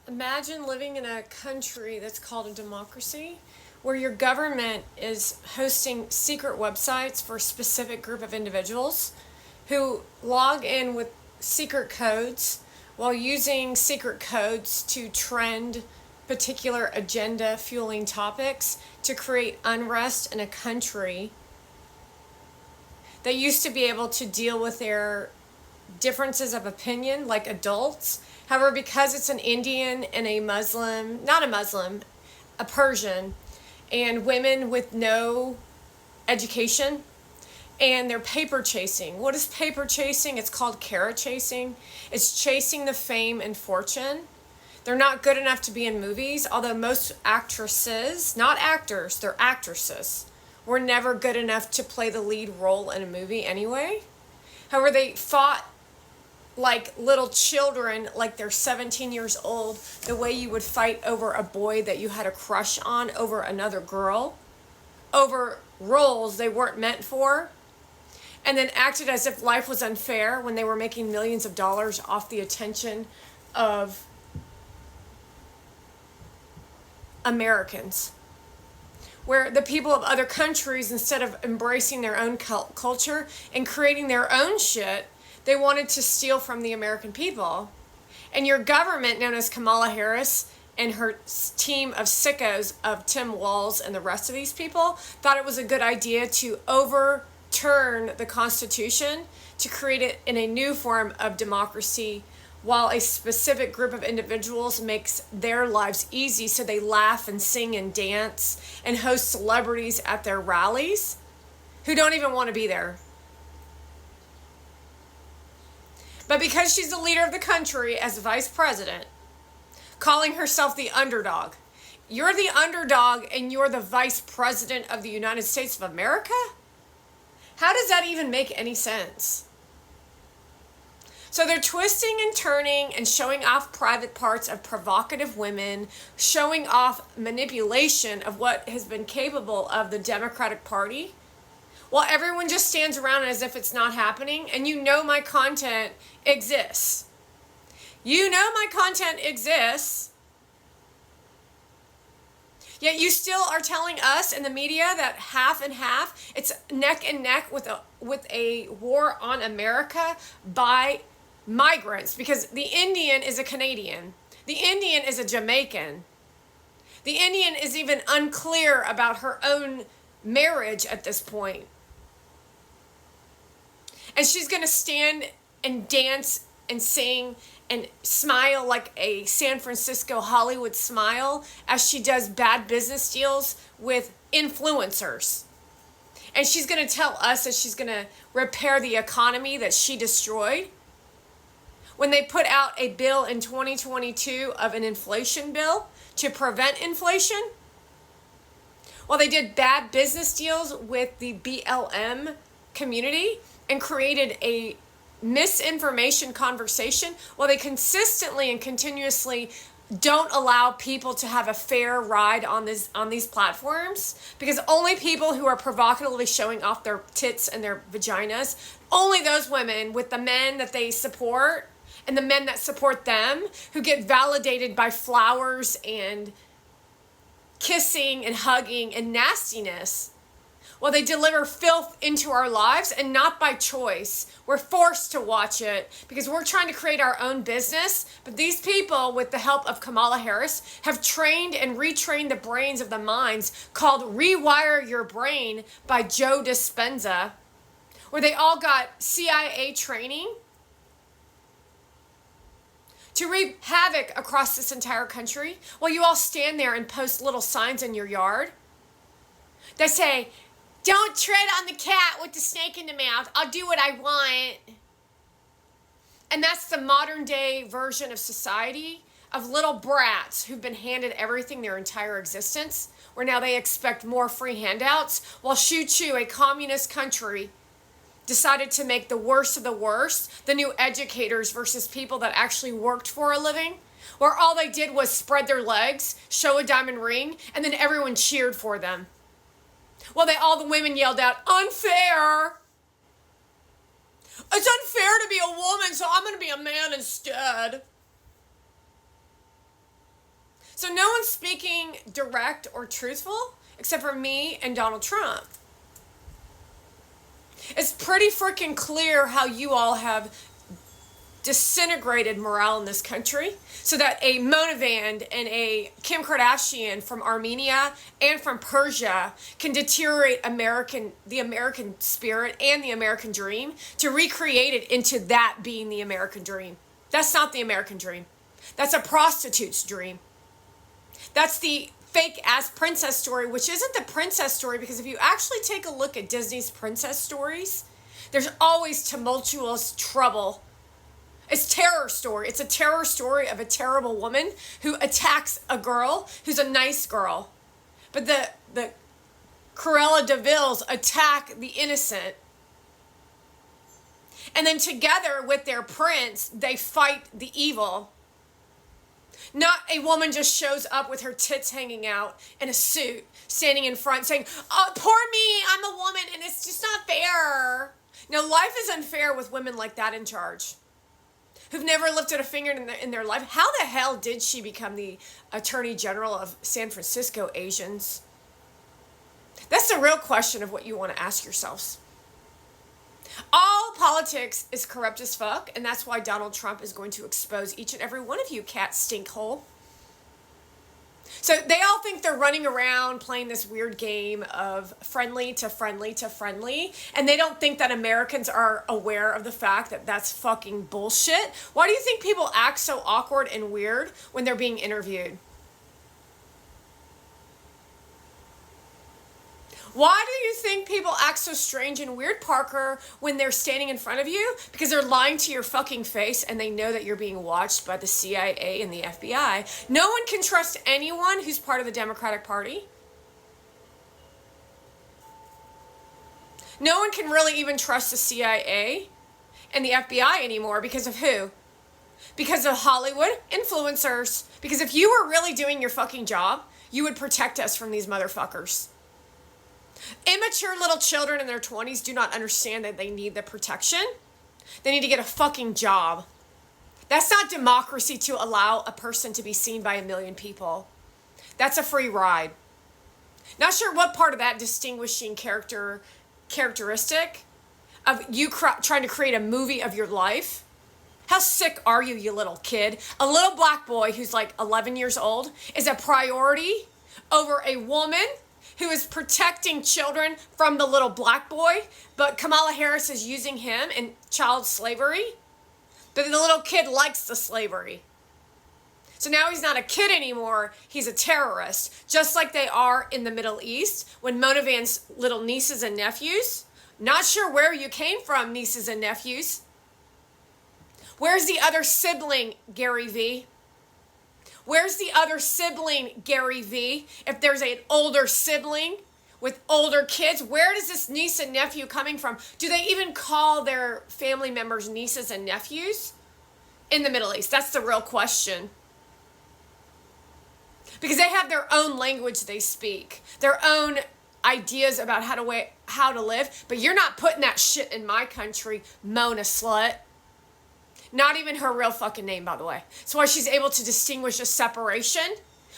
Imagine living in a country that's called a democracy where your government is hosting secret websites for a specific group of individuals who log in with secret codes while using secret codes to trend particular agenda fueling topics to create unrest in a country that used to be able to deal with their differences of opinion like adults. However, because it's an Indian and a Muslim, not a Muslim, a Persian, and women with no education, and they're paper chasing. What is paper chasing? It's called carrot chasing. It's chasing the fame and fortune. They're not good enough to be in movies, although most actresses, not actors, they're actresses, were never good enough to play the lead role in a movie anyway. However, they fought like little children, like they're 17 years old, the way you would fight over a boy that you had a crush on over another girl, over roles they weren't meant for, and then acted as if life was unfair when they were making millions of dollars off the attention of Americans. Where the people of other countries, instead of embracing their own culture and creating their own shit, they wanted to steal from the American people. And your government, known as Kamala Harris and her team of sickos of Tim Walz and the rest of these people, thought it was a good idea to overturn the Constitution to create it in a new form of democracy, while a specific group of individuals makes their lives easy so they laugh and sing and dance and host celebrities at their rallies who don't even want to be there. But because she's the leader of the country as vice president, calling herself the underdog, you're the underdog and you're the vice president of the United States of America? How does that even make any sense? So they're twisting and turning and showing off private parts of provocative women, showing off manipulation of what has been capable of the Democratic Party, while everyone just stands around as if it's not happening. And you know my content exists. You know my content exists. Yet you still are telling us in the media that half and half, it's neck and neck with a war on America by migrants, because the Indian is a Canadian. The Indian is a Jamaican. The Indian is even unclear about her own marriage at this point. And she's going to stand and dance and sing and smile like a San Francisco Hollywood smile as she does bad business deals with influencers. And she's going to tell us that she's going to repair the economy that she destroyed, when they put out a bill in 2022 of an inflation bill to prevent inflation. Well, they did bad business deals with the BLM community and created a misinformation conversation. Well, they consistently and continuously don't allow people to have a fair ride on these platforms, because only people who are provocatively showing off their tits and their vaginas, only those women with the men that they support and the men that support them, who get validated by flowers and kissing and hugging and nastiness. Well, they deliver filth into our lives, and not by choice. We're forced to watch it because we're trying to create our own business. But these people, with the help of Kamala Harris, have trained and retrained the brains of the minds, called Rewire Your Brain by Joe Dispenza, where they all got CIA training to wreak havoc across this entire country, while you all stand there and post little signs in your yard that say, "Don't tread on the cat with the snake in the mouth. I'll do what I want." And that's the modern day version of society, of little brats who've been handed everything their entire existence, where now they expect more free handouts, while Shoo Choo, a communist country, decided to make the worst of the worst, the new educators versus people that actually worked for a living, where all they did was spread their legs, show a diamond ring, and then everyone cheered for them. Well, all the women yelled out, "Unfair! It's unfair to be a woman, so I'm going to be a man instead." So no one's speaking direct or truthful except for me and Donald Trump. It's pretty freaking clear how you all have disintegrated morale in this country so that a Monavand and a Kim Kardashian from Armenia and from Persia can deteriorate the American spirit and the American dream to recreate it into that being the American dream. That's not the American dream. That's a prostitute's dream. That's the fake ass princess story, which isn't the princess story, because if you actually take a look at Disney's princess stories, there's always tumultuous trouble. It's terror story. It's a terror story of a terrible woman who attacks a girl who's a nice girl. But the Cruella de Vil's attack the innocent. And then together with their prince, they fight the evil. Not a woman just shows up with her tits hanging out in a suit, standing in front saying, "Oh, poor me, I'm a woman and it's just not fair." No, life is unfair with women like that in charge, who've never lifted a finger in their life. How the hell did she become the Attorney General of San Francisco Asians? That's the real question of what you want to ask yourselves. All politics is corrupt as fuck, and that's why Donald Trump is going to expose each and every one of you, cat stinkhole. So they all think they're running around playing this weird game of friendly to friendly to friendly, and they don't think that Americans are aware of the fact that that's fucking bullshit. Why do you think people act so awkward and weird when they're being interviewed? Why do you think people act so strange and weird, Parker, when they're standing in front of you? Because they're lying to your fucking face and they know that you're being watched by the CIA and the FBI. No one can trust anyone who's part of the Democratic Party. No one can really even trust the CIA and the FBI anymore because of who? Because of Hollywood influencers. Because if you were really doing your fucking job, you would protect us from these motherfuckers. Immature little children in their 20s do not understand that they need the protection. They need to get a fucking job. That's not democracy to allow a person to be seen by 1 million people. That's a free ride. Not sure what part of that distinguishing characteristic of you trying to create a movie of your life. How sick are you, you little kid? A little black boy who's like 11 years old is a priority over a woman who is protecting children from the little black boy, but Kamala Harris is using him in child slavery. But the little kid likes the slavery. So now he's not a kid anymore, he's a terrorist, just like they are in the Middle East when Monavand's little nieces and nephews. Not sure where you came from, nieces and nephews. Where's the other sibling, Gary V? Where's the other sibling, Gary V? If there's an older sibling with older kids, where does this niece and nephew coming from? Do they even call their family members nieces and nephews in the Middle East? That's the real question. Because they have their own language they speak, their own ideas about how to live. But you're not putting that shit in my country, Mona slut. Not even her real fucking name, by the way. That's why she's able to distinguish a separation,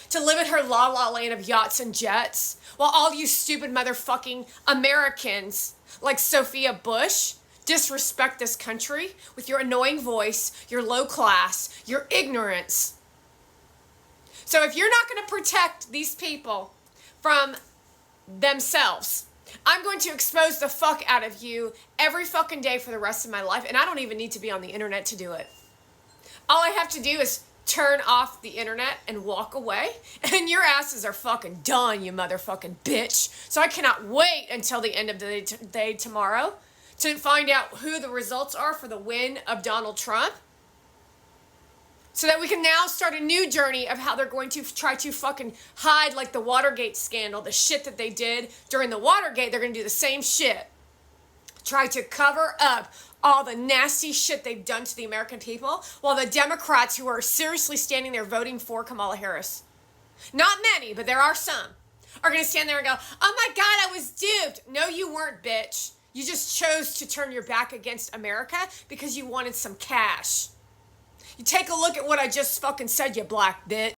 to live in her la-la land of yachts and jets, while all you stupid motherfucking Americans like Sophia Bush disrespect this country with your annoying voice, your low class, your ignorance. So if you're not going to protect these people from themselves, I'm going to expose the fuck out of you every fucking day for the rest of my life, and I don't even need to be on the internet to do it. All I have to do is turn off the internet and walk away, and your asses are fucking done, you motherfucking bitch. So I cannot wait until the end of the day tomorrow to find out who the results are for the win of Donald Trump, so that we can now start a new journey of how they're going to try to fucking hide, like the Watergate scandal, the shit that they did during the Watergate. They're going to do the same shit. Try to cover up all the nasty shit they've done to the American people, while the Democrats who are seriously standing there voting for Kamala Harris, not many, but there are some, are going to stand there and go, "Oh my God, I was duped." No, you weren't, bitch. You just chose to turn your back against America because you wanted some cash. You take a look at what I just fucking said, you black bitch.